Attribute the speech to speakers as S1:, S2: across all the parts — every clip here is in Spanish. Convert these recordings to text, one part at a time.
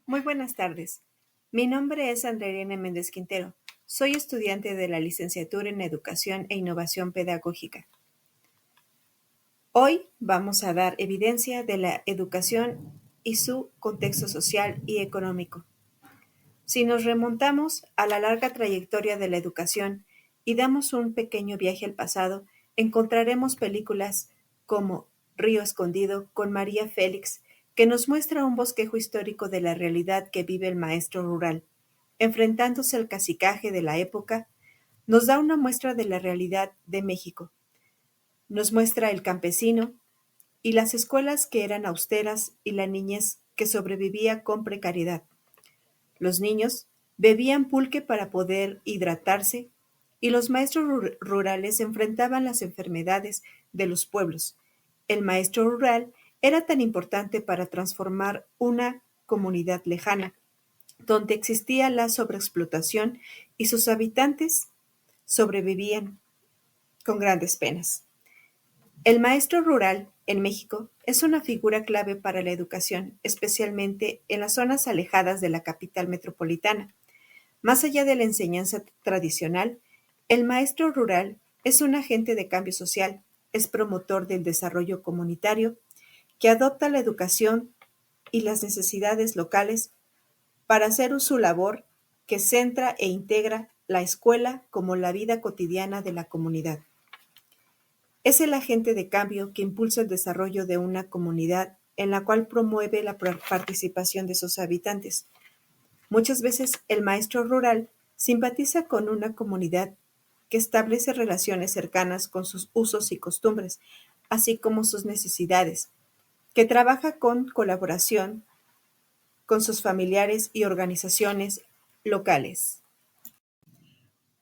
S1: Muy buenas tardes. Mi nombre es Andreina Méndez Quintero. Soy estudiante de la licenciatura en Educación e Innovación Pedagógica. Hoy vamos a dar evidencia de la educación y su contexto social y económico. Si nos remontamos a la larga trayectoria de la educación y damos un pequeño viaje al pasado, encontraremos películas como Río Escondido con María Félix, que nos muestra un bosquejo histórico de la realidad que vive el maestro rural. Enfrentándose al cacicaje de la época, nos da una muestra de la realidad de México. Nos muestra el campesino y las escuelas que eran austeras y la niñez que sobrevivía con precariedad. Los niños bebían pulque para poder hidratarse y los maestros rurales enfrentaban las enfermedades de los pueblos. El maestro rural era tan importante para transformar una comunidad lejana, donde existía la sobreexplotación y sus habitantes sobrevivían con grandes penas. El maestro rural en México es una figura clave para la educación, especialmente en las zonas alejadas de la capital metropolitana. Más allá de la enseñanza tradicional, el maestro rural es un agente de cambio social, es promotor del desarrollo comunitario, que adopta la educación y las necesidades locales para hacer su labor que centra e integra la escuela como la vida cotidiana de la comunidad. Es el agente de cambio que impulsa el desarrollo de una comunidad en la cual promueve la participación de sus habitantes. Muchas veces el maestro rural simpatiza con una comunidad que establece relaciones cercanas con sus usos y costumbres, así como sus necesidades, que trabaja con colaboración con sus familiares y organizaciones locales.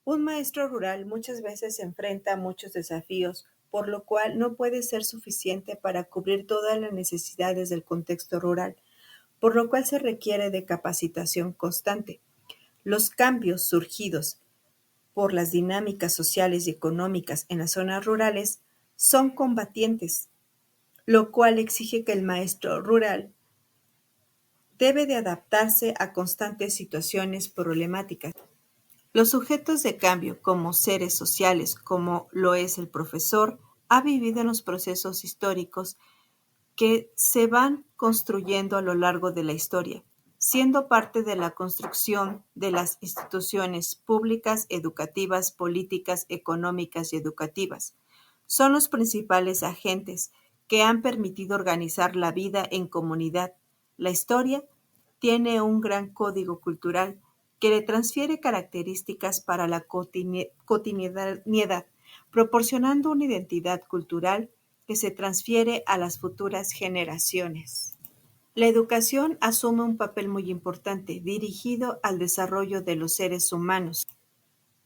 S1: Un maestro rural muchas veces enfrenta muchos desafíos, por lo cual no puede ser suficiente para cubrir todas las necesidades del contexto rural, por lo cual se requiere de capacitación constante. Los cambios surgidos por las dinámicas sociales y económicas en las zonas rurales son combatientes, lo cual exige que el maestro rural debe de adaptarse a constantes situaciones problemáticas. Los sujetos de cambio, como seres sociales, como lo es el profesor, ha vivido en los procesos históricos que se van construyendo a lo largo de la historia, siendo parte de la construcción de las instituciones públicas, educativas, políticas, económicas y educativas. Son los principales agentes que han permitido organizar la vida en comunidad. La historia tiene un gran código cultural que le transfiere características para la cotidianidad, proporcionando una identidad cultural que se transfiere a las futuras generaciones. La educación asume un papel muy importante dirigido al desarrollo de los seres humanos.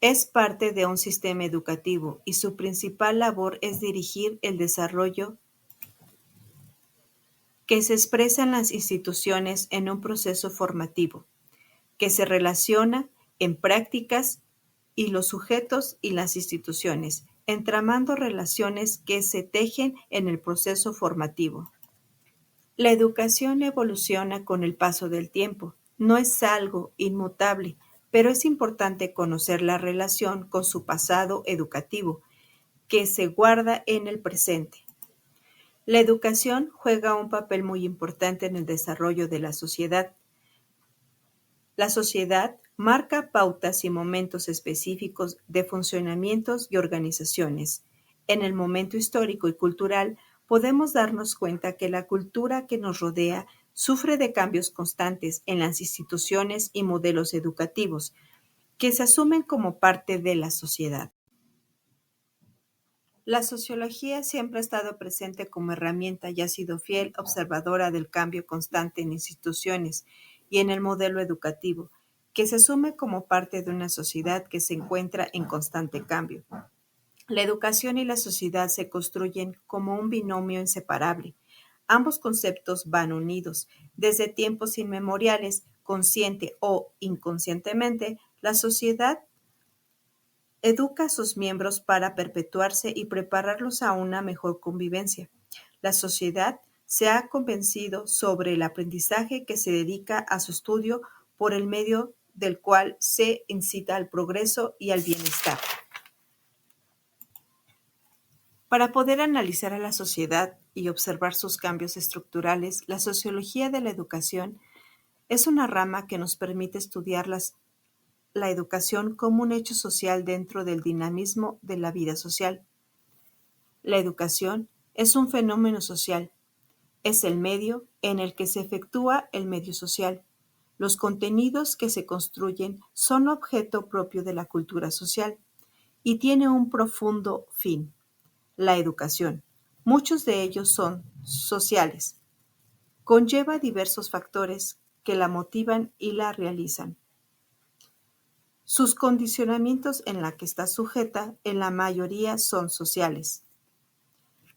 S1: Es parte de un sistema educativo y su principal labor es dirigir el desarrollo que se expresa en las instituciones en un proceso formativo, que se relaciona en prácticas y los sujetos y las instituciones, entramando relaciones que se tejen en el proceso formativo. La educación evoluciona con el paso del tiempo, no es algo inmutable, pero es importante conocer la relación con su pasado educativo, que se guarda en el presente. La educación juega un papel muy importante en el desarrollo de la sociedad. La sociedad marca pautas y momentos específicos de funcionamientos y organizaciones. En el momento histórico y cultural podemos darnos cuenta que la cultura que nos rodea sufre de cambios constantes en las instituciones y modelos educativos, que se asumen como parte de la sociedad. La sociología siempre ha estado presente como herramienta y ha sido fiel observadora del cambio constante en instituciones y en el modelo educativo, que se asume como parte de una sociedad que se encuentra en constante cambio. La educación y la sociedad se construyen como un binomio inseparable. Ambos conceptos van unidos. Desde tiempos inmemoriales, consciente o inconscientemente, la sociedad educa a sus miembros para perpetuarse y prepararlos a una mejor convivencia. La sociedad se ha convencido sobre el aprendizaje que se dedica a su estudio por el medio del cual se incita al progreso y al bienestar. Para poder analizar a la sociedad y observar sus cambios estructurales, la sociología de la educación es una rama que nos permite estudiar la educación como un hecho social dentro del dinamismo de la vida social. La educación es un fenómeno social, es el medio en el que se efectúa el medio social. Los contenidos que se construyen son objeto propio de la cultura social y tiene un profundo fin, la educación. Muchos de ellos son sociales. Conlleva diversos factores que la motivan y la realizan. Sus condicionamientos en la que está sujeta en la mayoría son sociales.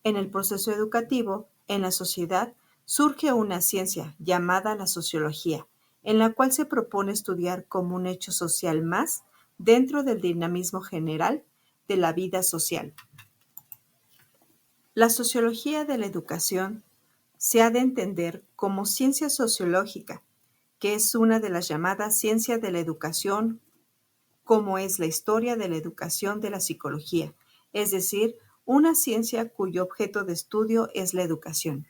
S1: En el proceso educativo, en la sociedad, surge una ciencia llamada la sociología, en la cual se propone estudiar como un hecho social más dentro del dinamismo general de la vida social. La sociología de la educación se ha de entender como ciencia sociológica, que es una de las llamadas ciencias de la educación, como es la historia de la educación de la psicología, es decir, una ciencia cuyo objeto de estudio es la educación.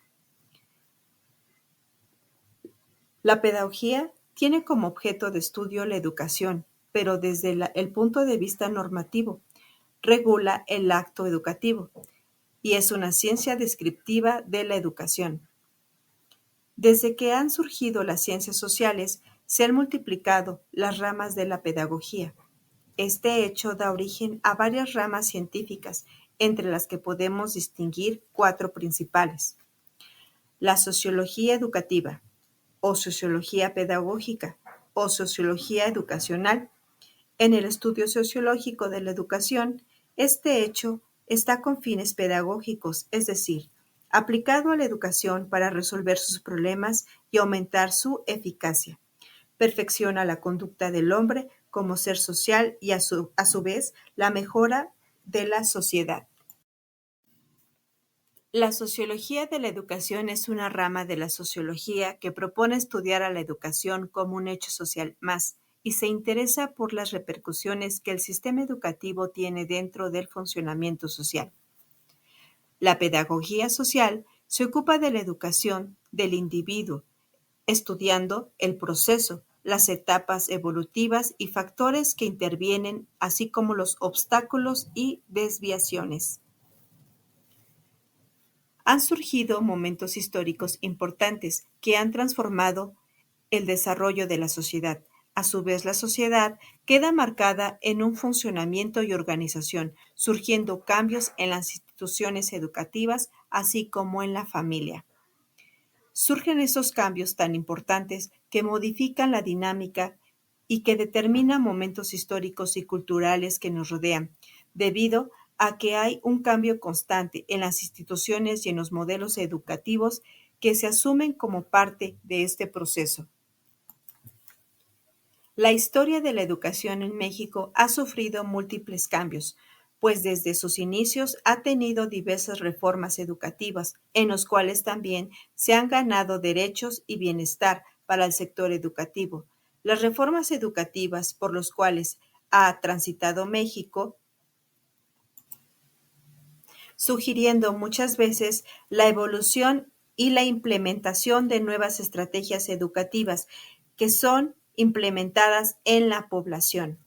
S1: La pedagogía tiene como objeto de estudio la educación, pero desde el punto de vista normativo, regula el acto educativo y es una ciencia descriptiva de la educación. Desde que han surgido las ciencias sociales, se han multiplicado las ramas de la pedagogía. Este hecho da origen a varias ramas científicas, entre las que podemos distinguir 4 principales. La sociología educativa, o sociología pedagógica, o sociología educacional. En el estudio sociológico de la educación, este hecho está con fines pedagógicos, es decir, aplicado a la educación para resolver sus problemas y aumentar su eficacia. Perfecciona la conducta del hombre como ser social y a su vez la mejora de la sociedad. La sociología de la educación es una rama de la sociología que propone estudiar a la educación como un hecho social más y se interesa por las repercusiones que el sistema educativo tiene dentro del funcionamiento social. La pedagogía social se ocupa de la educación del individuo, estudiando el proceso, las etapas evolutivas y factores que intervienen, así como los obstáculos y desviaciones. Han surgido momentos históricos importantes que han transformado el desarrollo de la sociedad. A su vez, la sociedad queda marcada en un funcionamiento y organización, surgiendo cambios en las instituciones educativas, así como en la familia. Surgen esos cambios tan importantes que modifican la dinámica y que determinan momentos históricos y culturales que nos rodean, debido a que hay un cambio constante en las instituciones y en los modelos educativos que se asumen como parte de este proceso. La historia de la educación en México ha sufrido múltiples cambios, pues desde sus inicios ha tenido diversas reformas educativas, en los cuales también se han ganado derechos y bienestar para el sector educativo. Las reformas educativas por las cuales ha transitado México, sugiriendo muchas veces la evolución y la implementación de nuevas estrategias educativas que son implementadas en la población.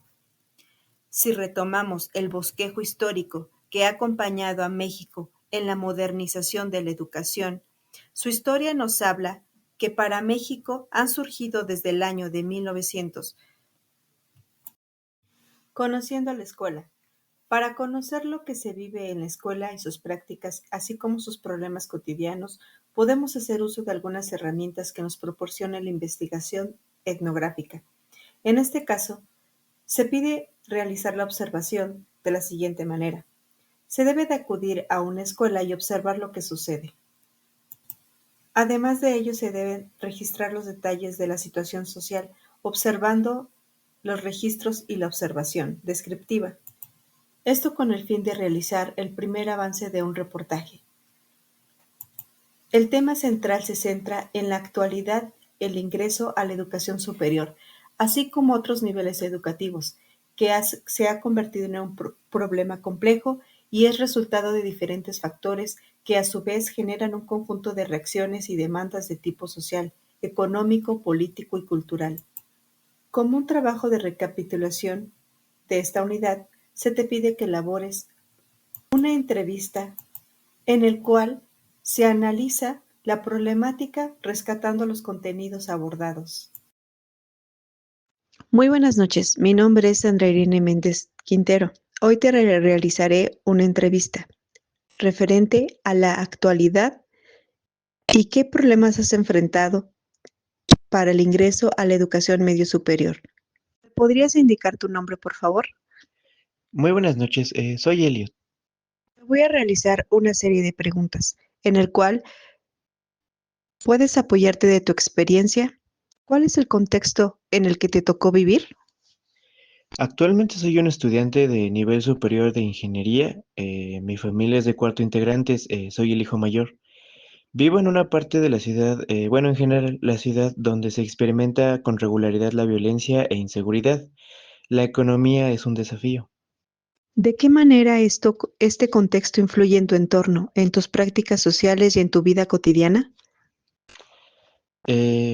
S1: Si retomamos el bosquejo histórico que ha acompañado a México en la modernización de la educación, su historia nos habla que para México han surgido desde el año de 1900. Conociendo la escuela. Para conocer lo que se vive en la escuela y sus prácticas, así como sus problemas cotidianos, podemos hacer uso de algunas herramientas que nos proporciona la investigación etnográfica. En este caso, se pide realizar la observación de la siguiente manera. Se debe de acudir a una escuela y observar lo que sucede. Además de ello, se deben registrar los detalles de la situación social, observando los registros y la observación descriptiva. Esto con el fin de realizar el primer avance de un reportaje. El tema central se centra en la actualidad el ingreso a la educación superior, así como otros niveles educativos, que se ha convertido en un problema complejo y es resultado de diferentes factores que a su vez generan un conjunto de reacciones y demandas de tipo social, económico, político y cultural. Como un trabajo de recapitulación de esta unidad, se te pide que elabores una entrevista en el cual se analiza la problemática rescatando los contenidos abordados.
S2: Muy buenas noches, mi nombre es Sandra Irene Méndez Quintero. Hoy te realizaré una entrevista referente a la actualidad y qué problemas has enfrentado para el ingreso a la educación medio superior. ¿Podrías indicar tu nombre, por favor?
S3: Muy buenas noches, soy Elliot.
S2: Te voy a realizar una serie de preguntas en el cual puedes apoyarte de tu experiencia. ¿Cuál es el contexto en el que te tocó vivir?
S3: Actualmente soy un estudiante de nivel superior de ingeniería. Mi familia es de 4 integrantes, soy el hijo mayor. Vivo en una parte de la ciudad, bueno, en general, la ciudad donde se experimenta con regularidad la violencia e inseguridad. La economía es un desafío.
S2: ¿De qué manera este contexto influye en tu entorno, en tus prácticas sociales y en tu vida cotidiana?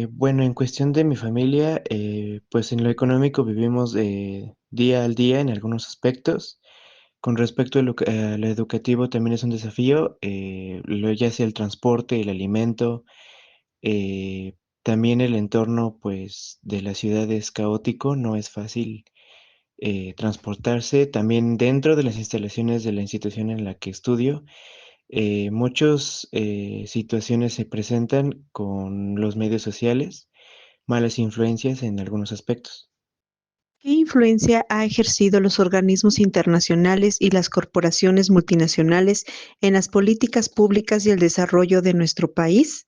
S3: Bueno, en cuestión de mi familia, pues en lo económico vivimos día al día en algunos aspectos. Con respecto a lo educativo, también es un desafío, ya sea el transporte, el alimento, eh, también el entorno, pues, de la ciudad es caótico, no es fácil transportarse. También dentro de las instalaciones de la institución en la que estudio, muchas situaciones se presentan con los medios sociales, malas influencias en algunos aspectos.
S2: ¿Qué influencia ha ejercido los organismos internacionales y las corporaciones multinacionales en las políticas públicas y el desarrollo de nuestro país?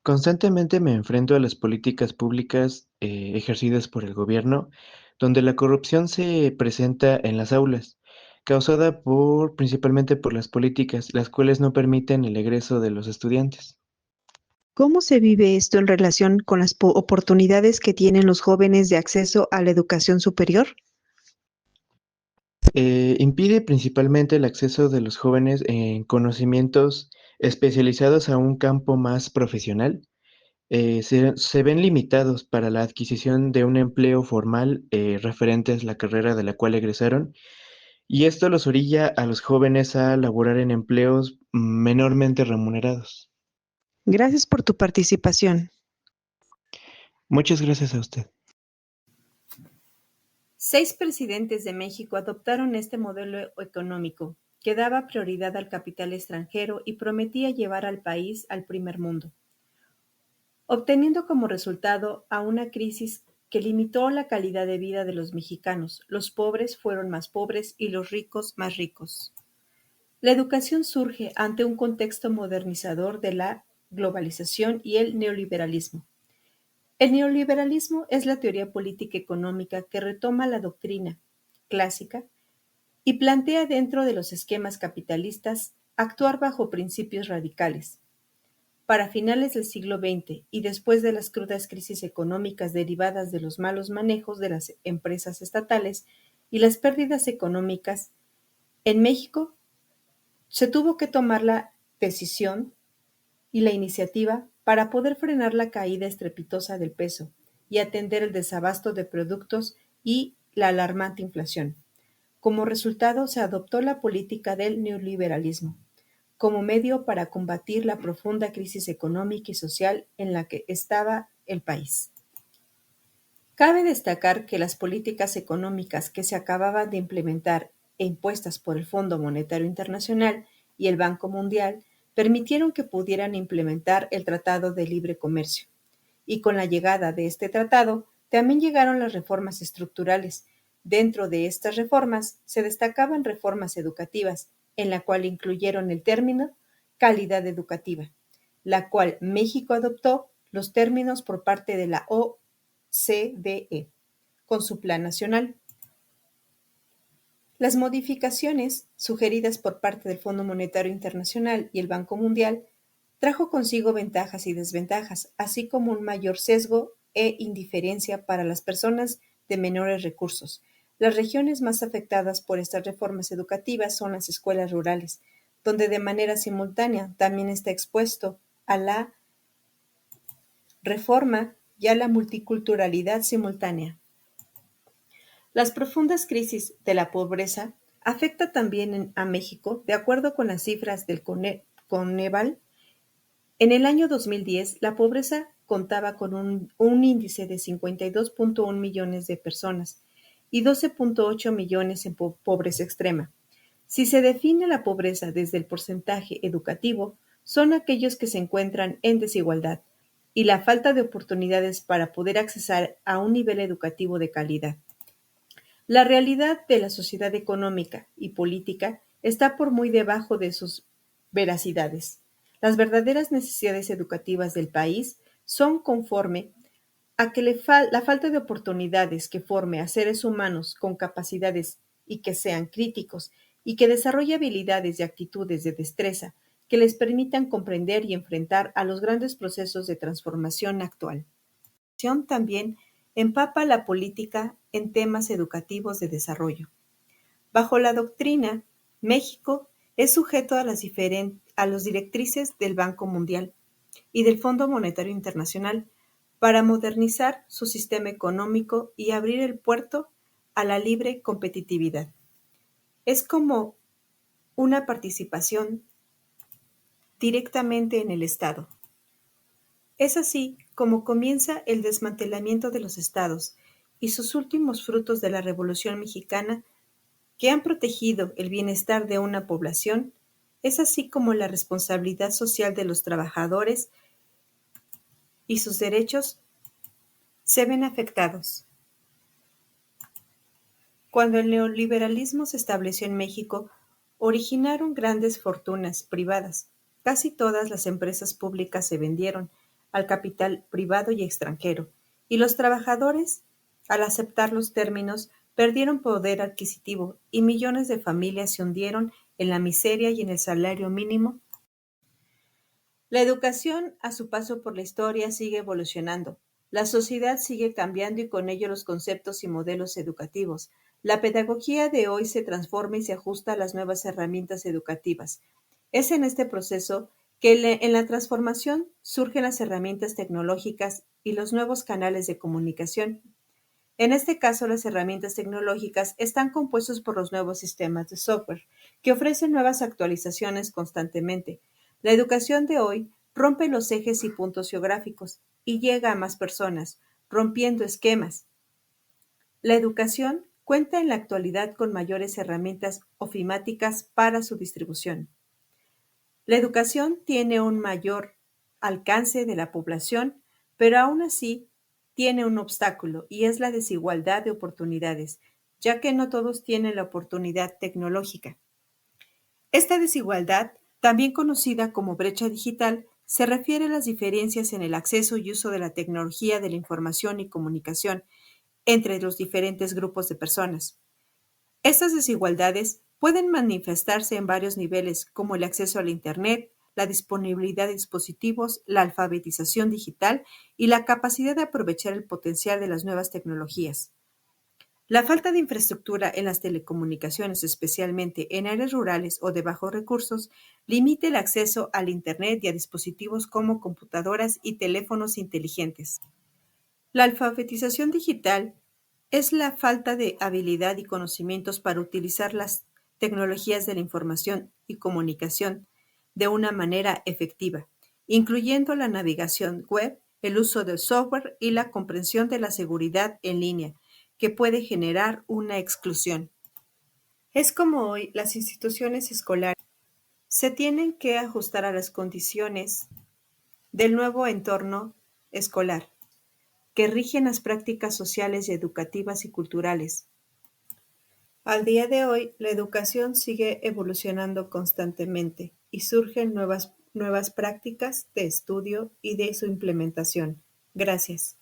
S3: Constantemente me enfrento a las políticas públicas ejercidas por el gobierno, donde la corrupción se presenta en las aulas, causada principalmente por las políticas, las cuales no permiten el egreso de los estudiantes.
S2: ¿Cómo se vive esto en relación con las oportunidades que tienen los jóvenes de acceso a la educación superior?
S3: Impide principalmente el acceso de los jóvenes en conocimientos especializados a un campo más profesional. Se ven limitados para la adquisición de un empleo formal referentes a la carrera de la cual egresaron. Y esto los orilla a los jóvenes a laborar en empleos menormente remunerados.
S2: Gracias por tu participación.
S3: Muchas gracias a usted.
S1: 6 presidentes de México adoptaron este modelo económico, que daba prioridad al capital extranjero y prometía llevar al país al primer mundo, obteniendo como resultado a una crisis que limitó la calidad de vida de los mexicanos. Los pobres fueron más pobres y los ricos más ricos. La educación surge ante un contexto modernizador de la globalización y el neoliberalismo. El neoliberalismo es la teoría política económica que retoma la doctrina clásica y plantea dentro de los esquemas capitalistas actuar bajo principios radicales. Para finales del siglo XX y después de las crudas crisis económicas derivadas de los malos manejos de las empresas estatales y las pérdidas económicas, en México se tuvo que tomar la decisión y la iniciativa para poder frenar la caída estrepitosa del peso y atender el desabasto de productos y la alarmante inflación. Como resultado, se adoptó la política del neoliberalismo como medio para combatir la profunda crisis económica y social en la que estaba el país. Cabe destacar que las políticas económicas que se acababan de implementar e impuestas por el Fondo Monetario Internacional y el Banco Mundial permitieron que pudieran implementar el Tratado de Libre Comercio. Y con la llegada de este tratado, también llegaron las reformas estructurales. Dentro de estas reformas se destacaban reformas educativas, en la cual incluyeron el término calidad educativa, la cual México adoptó los términos por parte de la OCDE con su Plan Nacional. Las modificaciones sugeridas por parte del Fondo Monetario Internacional y el Banco Mundial trajo consigo ventajas y desventajas, así como un mayor sesgo e indiferencia para las personas de menores recursos. Las regiones más afectadas por estas reformas educativas son las escuelas rurales, donde de manera simultánea también está expuesto a la reforma y a la multiculturalidad simultánea. Las profundas crisis de la pobreza afecta también a México, de acuerdo con las cifras del Coneval. En el año 2010, la pobreza contaba con un índice de 52.1 millones de personas y 12.8 millones en pobreza extrema. Si se define la pobreza desde el porcentaje educativo, son aquellos que se encuentran en desigualdad y la falta de oportunidades para poder acceder a un nivel educativo de calidad. La realidad de la sociedad económica y política está por muy debajo de sus veracidades. Las verdaderas necesidades educativas del país son conforme a que la falta de oportunidades que forme a seres humanos con capacidades y que sean críticos y que desarrolle habilidades y actitudes de destreza que les permitan comprender y enfrentar a los grandes procesos de transformación actual. También empapa la política en temas educativos de desarrollo. Bajo la doctrina, México es sujeto a las directrices del Banco Mundial y del Fondo Monetario Internacional para modernizar su sistema económico y abrir el puerto a la libre competitividad. Es como una participación directamente en el Estado. Es así como comienza el desmantelamiento de los estados y sus últimos frutos de la Revolución Mexicana que han protegido el bienestar de una población, es así como la responsabilidad social de los trabajadores y sus derechos se ven afectados. Cuando el neoliberalismo se estableció en México, originaron grandes fortunas privadas. Casi todas las empresas públicas se vendieron al capital privado y extranjero, y los trabajadores, al aceptar los términos, perdieron poder adquisitivo y millones de familias se hundieron en la miseria y en el salario mínimo. La educación, a su paso por la historia, sigue evolucionando. La sociedad sigue cambiando y con ello los conceptos y modelos educativos. La pedagogía de hoy se transforma y se ajusta a las nuevas herramientas educativas. Es en este proceso que en la transformación surgen las herramientas tecnológicas y los nuevos canales de comunicación. En este caso, las herramientas tecnológicas están compuestos por los nuevos sistemas de software, que ofrecen nuevas actualizaciones constantemente. La educación de hoy rompe los ejes y puntos geográficos y llega a más personas, rompiendo esquemas. La educación cuenta en la actualidad con mayores herramientas ofimáticas para su distribución. La educación tiene un mayor alcance de la población, pero aún así tiene un obstáculo y es la desigualdad de oportunidades, ya que no todos tienen la oportunidad tecnológica. Esta desigualdad, también conocida como brecha digital, se refiere a las diferencias en el acceso y uso de la tecnología de la información y comunicación entre los diferentes grupos de personas. Estas desigualdades pueden manifestarse en varios niveles, como el acceso al Internet, la disponibilidad de dispositivos, la alfabetización digital y la capacidad de aprovechar el potencial de las nuevas tecnologías. La falta de infraestructura en las telecomunicaciones, especialmente en áreas rurales o de bajos recursos, limita el acceso al Internet y a dispositivos como computadoras y teléfonos inteligentes. La alfabetización digital es la falta de habilidad y conocimientos para utilizar las tecnologías de la información y comunicación de una manera efectiva, incluyendo la navegación web, el uso del software y la comprensión de la seguridad en línea, que puede generar una exclusión. Es como hoy las instituciones escolares se tienen que ajustar a las condiciones del nuevo entorno escolar, que rigen las prácticas sociales y educativas y culturales. Al día de hoy, la educación sigue evolucionando constantemente y surgen nuevas prácticas de estudio y de su implementación. Gracias.